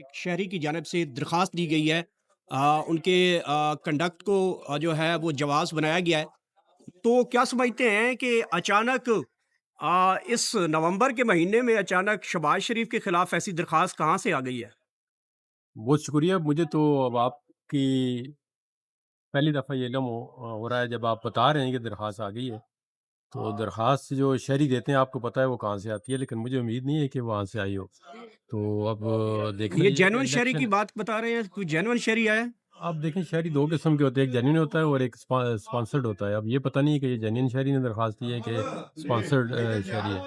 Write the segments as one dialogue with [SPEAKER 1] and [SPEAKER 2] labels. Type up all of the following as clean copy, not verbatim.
[SPEAKER 1] एक शहरी की जानिब से दरख्वास्त दी गई है। उनके कंडक्ट को जो है वो जवाज़ बनाया गया है। तो क्या समझते हैं कि अचानक इस नवंबर के महीने में अचानक शहबाज शरीफ के खिलाफ ऐसी दरख्वास्त कहाँ से आ गई है?
[SPEAKER 2] बहुत शुक्रिया। मुझे तो अब आपकी पहली दफ़ा ये इल्म हो रहा है जब आप बता रहे हैं कि दरख़्वास्त आ गई है। तो दरख़्वास्त जो शहरी देते हैं आपको पता है वो कहाँ से आती है, लेकिन मुझे उम्मीद नहीं है कि वहाँ से आई हो। तो अब देखना
[SPEAKER 1] ये
[SPEAKER 2] ये है
[SPEAKER 1] जेन्युइन शहरी की
[SPEAKER 2] इलेक्शन।
[SPEAKER 1] बात बता रहे हैं, कोई जेन्युइन शहरी आया है?
[SPEAKER 2] अब देखें शहरी 2 किस्म के होते हैं, एक जेन्युइन होता है और एक स्पॉन्सर्ड होता है। अब ये पता नहीं है कि ये जेन्युइन शहरी ने दरख़्वास्त दी है कि स्पॉन्सर्ड शहरी है।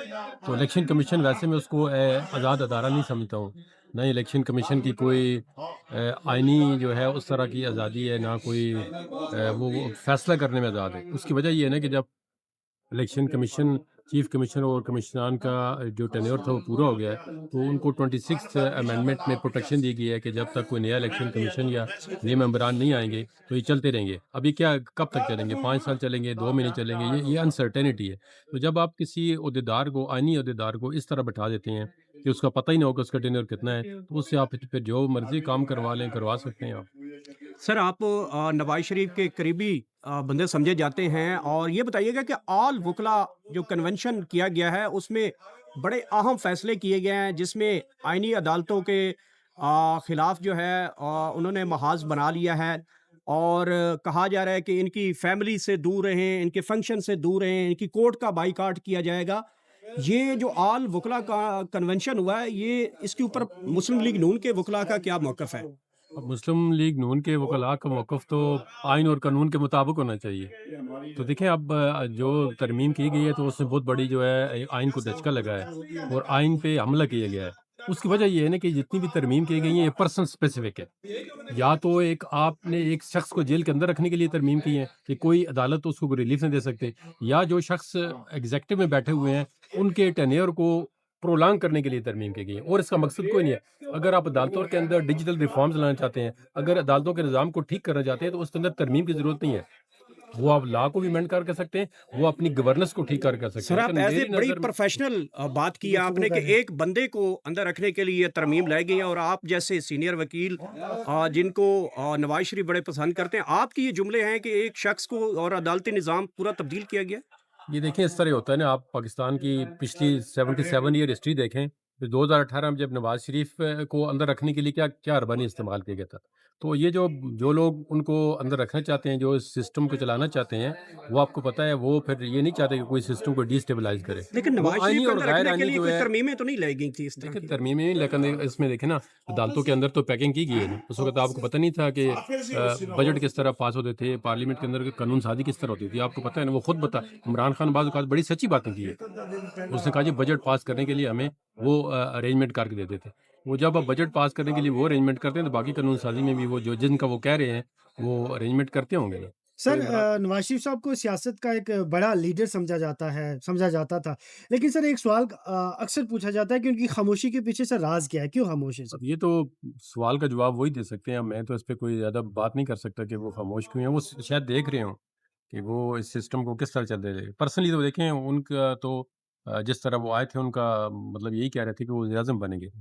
[SPEAKER 2] तो इलेक्शन कमीशन वैसे मैं उसको आज़ाद अदारा नहीं समझता हूँ। ना ही इलेक्शन कमीशन की कोई आईनी जो है उस तरह की आज़ादी है, ना कोई वो फ़ैसला करने में आज़ाद है। उसकी वजह ये है ना कि जब इलेक्शन कमीशन चीफ कमिश्नर और कमिश्नरान का जो टेन्योर था वो पूरा हो गया है, तो उनको 26th अमेंडमेंट में प्रोटेक्शन दी गई है कि जब तक कोई नया इलेक्शन कमीशन या नए मेंबरान नहीं आएँगे, तो ये चलते रहेंगे। अभी क्या कब तक चलेंगे? 5 साल चलेंगे, 2 महीने चलेंगे, ये अनसर्टेनिटी है। तो जब आप किसी ओहदेदार को, आईनी ओहदेदार को इस तरह बैठा देते हैं कि उसका पता ही ना हो कि उसका टेन्योर कितना है, तो उससे आप फिर जो मर्ज़ी काम करवा लें, करवा सकते हैं आप।
[SPEAKER 1] सर आप नवाज़ शरीफ के करीबी बंदे समझे जाते हैं और ये बताइएगा कि ऑल वुकला जो कन्वेंशन किया गया है उसमें बड़े अहम फैसले किए गए हैं जिसमें आईनी अदालतों के खिलाफ जो है उन्होंने महाज बना लिया है और कहा जा रहा है कि इनकी फैमिली से दूर रहें, इनके फंक्शन से दूर रहें, इनकी कोर्ट का बाइकआउट किया जाएगा। ये जो ऑल वुकला का कन्वेंशन हुआ है ये इसके ऊपर मुस्लिम लीग नून के वुकला का क्या मौक़िफ़ है?
[SPEAKER 2] अब मुस्लिम लीग नून के वकला का मौक़िफ़ तो आइन और कानून के मुताबिक होना चाहिए। तो देखिए अब जो तरमीम की गई है तो उसमें बहुत बड़ी जो है आइन को धचका लगा है और आइन पे हमला किया गया है। उसकी वजह ये है ना कि जितनी भी तरमीम की गई है ये पर्सन स्पेसिफिक है। या तो एक आपने एक शख्स को जेल के अंदर रखने के लिए तरमीम की है कि कोई अदालत तो उसको रिलीफ नहीं दे सकते, या जो शख्स एग्जेक्टिव में बैठे हुए हैं उनके टेन्योर को प्रोलॉन्ग करने के लिए तरमीम की गई है, और इसका मकसद कोई नहीं है। अगर आप अदालतों के अंदर डिजिटल रिफॉर्म्स लाना चाहते हैं, अगर अदालतों के निज़ाम को ठीक करना चाहते हैं, तो उसके अंदर तरमीम की ज़रूरत नहीं है। वो आप लॉ को भी अमेंड कर सकते हैं, वो अपनी गवर्नेंस को ठीक कर सकते हैं।
[SPEAKER 1] सर, आप
[SPEAKER 2] लेकिन
[SPEAKER 1] ऐज़ ए
[SPEAKER 2] मेरी
[SPEAKER 1] बड़ी
[SPEAKER 2] नज़र में
[SPEAKER 1] प्रोफ़ेशनल बात की आपने कि एक बंदे को अंदर रखने के लिए तरमीम लाई गई है और आप जैसे सीनियर वकील जिनको नवाज़ शरीफ बड़े पसंद करते हैं, आपके ये जुमले हैं कि एक शख्स को और अदालती निज़ाम पूरा तब्दील किया गया है?
[SPEAKER 2] ये देखें इस तरह होता है ना, आप पाकिस्तान की पिछली 77 ईयर हिस्ट्री देखें, फिर 2018 में जब नवाज़ शरीफ को अंदर रखने के लिए क्या क्या अरबानी इस्तेमाल किया गया था। तो ये जो जो लोग उनको अंदर रखना चाहते हैं, जो इस सिस्टम को चलाना चाहते हैं, वो आपको पता है वो फिर ये नहीं चाहते कि कोई सिस्टम को डिस्टेबलाइज़ करे।
[SPEAKER 1] लेकिन
[SPEAKER 2] वो
[SPEAKER 1] नवाज़ शरीफ
[SPEAKER 2] आईनी
[SPEAKER 1] को
[SPEAKER 2] और
[SPEAKER 1] अंदर
[SPEAKER 2] गैर
[SPEAKER 1] रखने के
[SPEAKER 2] आईनी
[SPEAKER 1] लिए
[SPEAKER 2] जो
[SPEAKER 1] कोई
[SPEAKER 2] है।
[SPEAKER 1] तरमीमें तो नहीं लाई गई थी इस तरह
[SPEAKER 2] देखिए
[SPEAKER 1] की?
[SPEAKER 2] तरमीम में, लेकिन इसमें देखें ना, अदालतों के अंदर तो पैकिंग की गई है ना। उस वक़्त आपको पता नहीं था कि बजट किस तरह पास होते थे, पार्लियामेंट के अंदर कानून साज़ी किस तरह होती थी। आपको पता है ना, वो खुद इमरान खान बाज़ औक़ात बड़ी सच्ची बातें की है। उसने कहा जी बजट पास करने के लिए हमें वो अरेंजमेंट करके देते थे। वो जब आप बजट पास करने के लिए वो अरेंजमेंट करते हैं, तो बाकी कानून साज़ी में भी वो जो जिनका वो कह रहे हैं, वो अरेंजमेंट करते होंगे ना। तो
[SPEAKER 3] सर
[SPEAKER 2] इमरान
[SPEAKER 3] नवाज़ शरीफ साहब को सियासत का एक बड़ा लीडर समझा जाता था। लेकिन सर एक सवाल अक्सर पूछा जाता है कि उनकी खामोशी के पीछे सर राज़ क्या है? क्यों खामोश हैं सर?
[SPEAKER 2] अब ये तो सवाल का जवाब वही दे सकते हैं। मैं तो इस पे कोई ज़्यादा बात नहीं कर सकता कि वो खामोश क्यों हैं। वो शायद देख रहे हों कि वो इस सिस्टम को किस तरह चलते रहे। पर्सनली तो देखें उनका तो जिस तरह वो आए थे उनका मतलब यही कह रहे थे कि वो वज़ीर-ए-आज़म बनेंगे।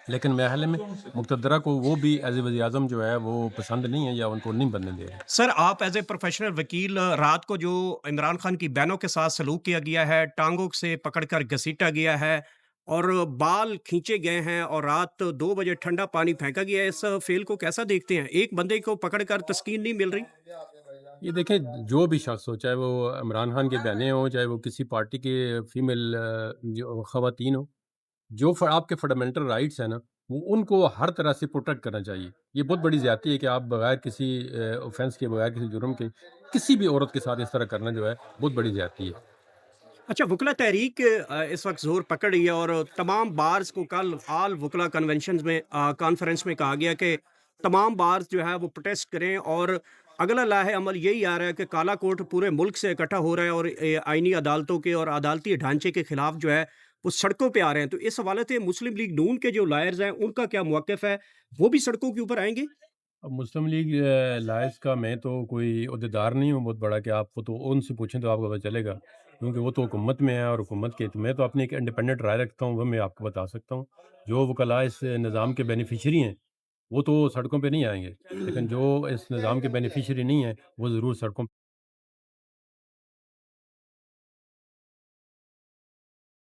[SPEAKER 2] लेकिन मेरे ख़्याल में मुक़तदरा को वो भी एज़ ए वज़ीर-ए-आज़म जो है वो पसंद नहीं है, या उनको नहीं बनने दे रहे।
[SPEAKER 1] सर, आप एज़ ए प्रोफ़ेशनल वकील रात को जो इमरान खान की बहनों के साथ सलूक किया गया है, टाँगों से पकड़कर घसीटा गया है और बाल खींचे गए हैं और रात 2 बजे ठंडा पानी फेंका गया है, इस फ़ेल को कैसा देखते हैं? एक बंदे को पकड़कर तस्कीन नहीं मिल रही?
[SPEAKER 2] ये देखें जो भी शख्स हो, चाहे वो इमरान खान की बहनें हों, चाहे वो किसी पार्टी के फीमेल जो ख़वातीन हों, जो आपके फंडामेंटल राइट्स हैं ना, वो उनको हर तरह से प्रोटेक्ट करना चाहिए। ये बहुत बड़ी ज़्यादती है कि आप बगैर किसी ऑफ़ेंस के, बगैर किसी जुर्म के, किसी भी औरत के साथ इस तरह करना जो है, बहुत बड़ी ज़्यादती है।
[SPEAKER 1] अच्छा, वुकला तहरीक इस वक़्त ज़ोर पकड़ रही है और तमाम बार्स को कल ऑल वुकला कन्वेंशंस में कॉन्फ्रेंस में कहा गया कि तमाम बार्स जो है वो प्रोटेस्ट करें और अगला लाहे अमल यही आ रहा है कि काला कोर्ट पूरे मुल्क से इकट्ठा हो रहा है और आईनी अदालतों के और अदालती ढांचे के खिलाफ जो है वो सड़कों पे आ रहे हैं। तो इस हवाले से मुस्लिम लीग नून के जो लायर्स हैं उनका क्या मौक़िफ़ है? वो भी सड़कों के ऊपर आएँगे?
[SPEAKER 2] अब मुस्लिम लीग लायंस का मैं तो कोई ओहदेदार नहीं हूँ बहुत बड़ा कि आपको तो उनसे पूछें तो आपको पता चलेगा। क्योंकि वो तो हुकूमत में है और हुकूमत के तो मैं तो अपनी एक इंडिपेंडेंट राय रखता हूँ, वो मैं आपको बता सकता हूँ। जो वकला इस निज़ाम के बेनिफिशियरी हैं, वो तो सड़कों पे नहीं आएँगे, लेकिन जो इस निज़ाम के बेनिफिशियरी नहीं हैं, वो ज़रूर सड़कों